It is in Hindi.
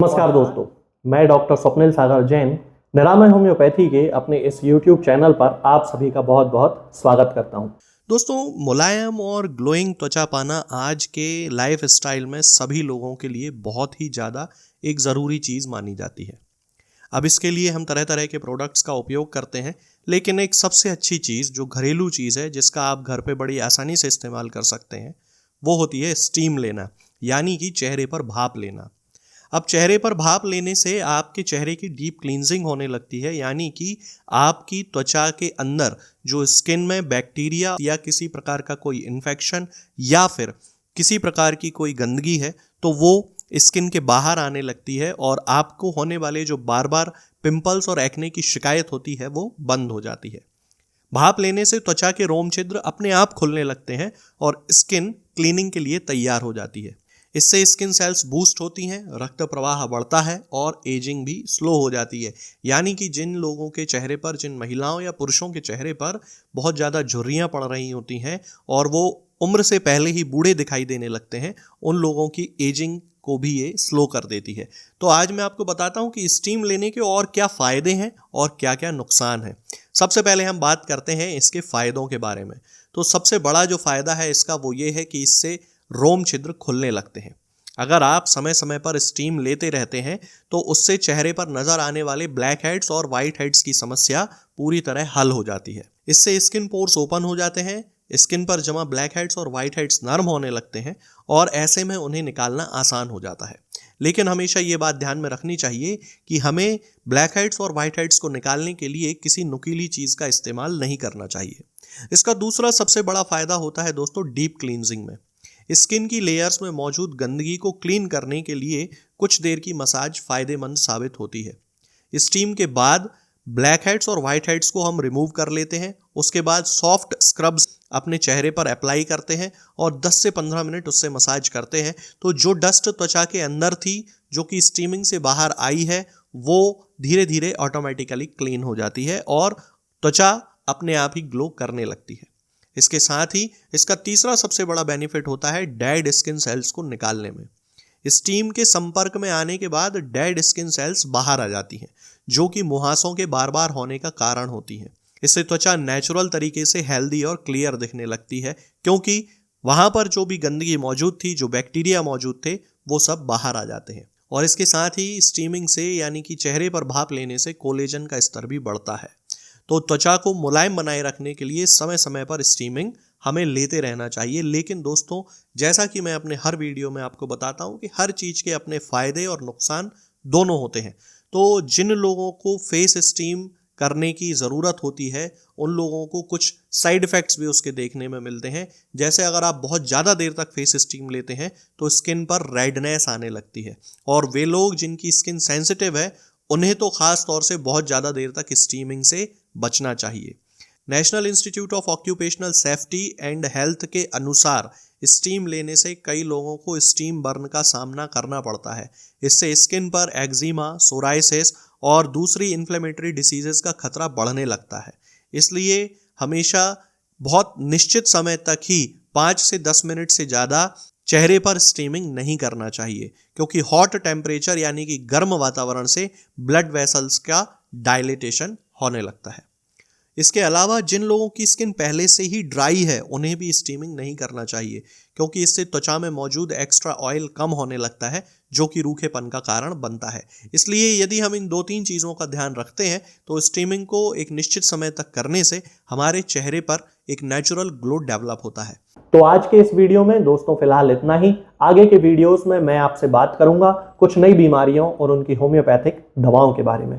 नमस्कार दोस्तों, मैं डॉक्टर स्वप्निल सागर जैन निरामय होम्योपैथी के अपने इस YouTube चैनल पर आप सभी का बहुत बहुत स्वागत करता हूं। दोस्तों, मुलायम और ग्लोइंग त्वचा पाना आज के लाइफ स्टाइल में सभी लोगों के लिए बहुत ही ज़्यादा एक ज़रूरी चीज़ मानी जाती है। अब इसके लिए हम तरह तरह के प्रोडक्ट्स का उपयोग करते हैं, लेकिन एक सबसे अच्छी चीज़ जो घरेलू चीज़ है जिसका आप घर पे बड़ी आसानी से इस्तेमाल कर सकते हैं, वो होती है स्टीम लेना, यानी कि चेहरे पर भाप लेना। अब चेहरे पर भाप लेने से आपके चेहरे की डीप क्लींजिंग होने लगती है, यानी कि आपकी त्वचा के अंदर जो स्किन में बैक्टीरिया या किसी प्रकार का कोई इन्फेक्शन या फिर किसी प्रकार की कोई गंदगी है तो वो स्किन के बाहर आने लगती है और आपको होने वाले जो बार बार पिंपल्स और एक्ने की शिकायत होती है वो बंद हो जाती है। भाप लेने से त्वचा के रोम छिद्र अपने आप खुलने लगते हैं और स्किन क्लीनिंग के लिए तैयार हो जाती है। इससे स्किन सेल्स बूस्ट होती हैं, रक्त प्रवाह बढ़ता है और एजिंग भी स्लो हो जाती है। यानी कि जिन लोगों के चेहरे पर, जिन महिलाओं या पुरुषों के चेहरे पर बहुत ज़्यादा झुर्रियाँ पड़ रही होती हैं और वो उम्र से पहले ही बूढ़े दिखाई देने लगते हैं, उन लोगों की एजिंग को भी ये स्लो कर देती है। तो आज मैं आपको बताता हूँ कि स्टीम लेने के और क्या फ़ायदे हैं और क्या क्या नुकसान हैं। सबसे पहले हम बात करते हैं इसके फ़ायदों के बारे में। तो सबसे बड़ा जो फ़ायदा है इसका वो ये है कि इससे रोम छिद्र खुलने लगते हैं। अगर आप समय समय पर स्टीम लेते रहते हैं तो उससे चेहरे पर नज़र आने वाले ब्लैक हेड्स और वाइट हेड्स की समस्या पूरी तरह हल हो जाती है। इससे स्किन पोर्स ओपन हो जाते हैं, स्किन पर जमा ब्लैक हेड्स और वाइट हेड्स नरम होने लगते हैं और ऐसे में उन्हें निकालना आसान हो जाता है। लेकिन हमेशा ये बात ध्यान में रखनी चाहिए कि हमें ब्लैक हेड्स और वाइट हेड्स को निकालने के लिए किसी नुकीली चीज़ का इस्तेमाल नहीं करना चाहिए। इसका दूसरा सबसे बड़ा फायदा होता है दोस्तों डीप क्लींजिंग में। स्किन की लेयर्स में मौजूद गंदगी को क्लीन करने के लिए कुछ देर की मसाज फायदेमंद साबित होती है। स्टीम के बाद ब्लैक हेड्स और वाइट हेड्स को हम रिमूव कर लेते हैं। उसके बाद सॉफ्ट स्क्रब्स अपने चेहरे पर अप्लाई करते हैं और 10 से 15 मिनट उससे मसाज करते हैं। तो जो डस्ट त्वचा के अंदर थी, जो कि स्टीमिंग से बाहर आई है, वो धीरे धीरे ऑटोमेटिकली क्लीन हो जाती है और त्वचा अपने आप ही ग्लो करने लगती है। इसके साथ ही इसका तीसरा सबसे बड़ा बेनिफिट होता है डेड स्किन सेल्स को निकालने में। स्टीम के संपर्क में आने के बाद डेड स्किन सेल्स बाहर आ जाती हैं, जो कि मुहासों के बार बार होने का कारण होती हैं। इससे त्वचा नेचुरल तरीके से हेल्दी और क्लियर दिखने लगती है, क्योंकि वहाँ पर जो भी गंदगी मौजूद थी, जो बैक्टीरिया मौजूद थे, वो सब बाहर आ जाते हैं। और इसके साथ ही स्टीमिंग से, यानी कि चेहरे पर भाप लेने से, कोलेजन का स्तर भी बढ़ता है। तो त्वचा को मुलायम बनाए रखने के लिए समय समय पर स्टीमिंग हमें लेते रहना चाहिए। लेकिन दोस्तों, जैसा कि मैं अपने हर वीडियो में आपको बताता हूं कि हर चीज़ के अपने फ़ायदे और नुकसान दोनों होते हैं। तो जिन लोगों को फेस स्टीम करने की ज़रूरत होती है, उन लोगों को कुछ साइड इफ़ेक्ट्स भी उसके देखने में मिलते हैं। जैसे अगर आप बहुत ज़्यादा देर तक फेस स्टीम लेते हैं तो स्किन पर रेडनेस आने लगती है, और वे लोग जिनकी स्किन सेंसिटिव है उन्हें तो ख़ास तौर से बहुत ज़्यादा देर तक स्टीमिंग से बचना चाहिए। National institute of occupational safety and health के अनुसार स्टीम लेने से कई लोगों को स्टीम बर्न का सामना करना पड़ता है। इससे स्किन पर एक्जिमा, सोराइसिस और दूसरी इन्फ्लेमेटरी डिसीजेस का खतरा बढ़ने लगता है। इसलिए हमेशा बहुत निश्चित समय तक ही 5 से 10 मिनट से ज़्यादा चेहरे पर स्टीमिंग नहीं करना चाहिए, क्योंकि हॉट टेम्परेचर यानी कि गर्म वातावरण से ब्लड वेसल्स का डायलिटेशन होने लगता है। इसके अलावा जिन लोगों की स्किन पहले से ही ड्राई है उन्हें भी स्टीमिंग नहीं करना चाहिए, क्योंकि इससे त्वचा में मौजूद एक्स्ट्रा ऑयल कम होने लगता है, जो कि रूखेपन का कारण बनता है। इसलिए यदि हम इन 2-3 चीज़ों का ध्यान रखते हैं तो स्टीमिंग को एक निश्चित समय तक करने से हमारे चेहरे पर एक नेचुरल ग्लो डेवलप होता है। तो आज के इस वीडियो में दोस्तों फिलहाल इतना ही। आगे के वीडियोस में मैं आपसे बात करूंगा कुछ नई बीमारियों और उनकी होम्योपैथिक दवाओं के बारे में।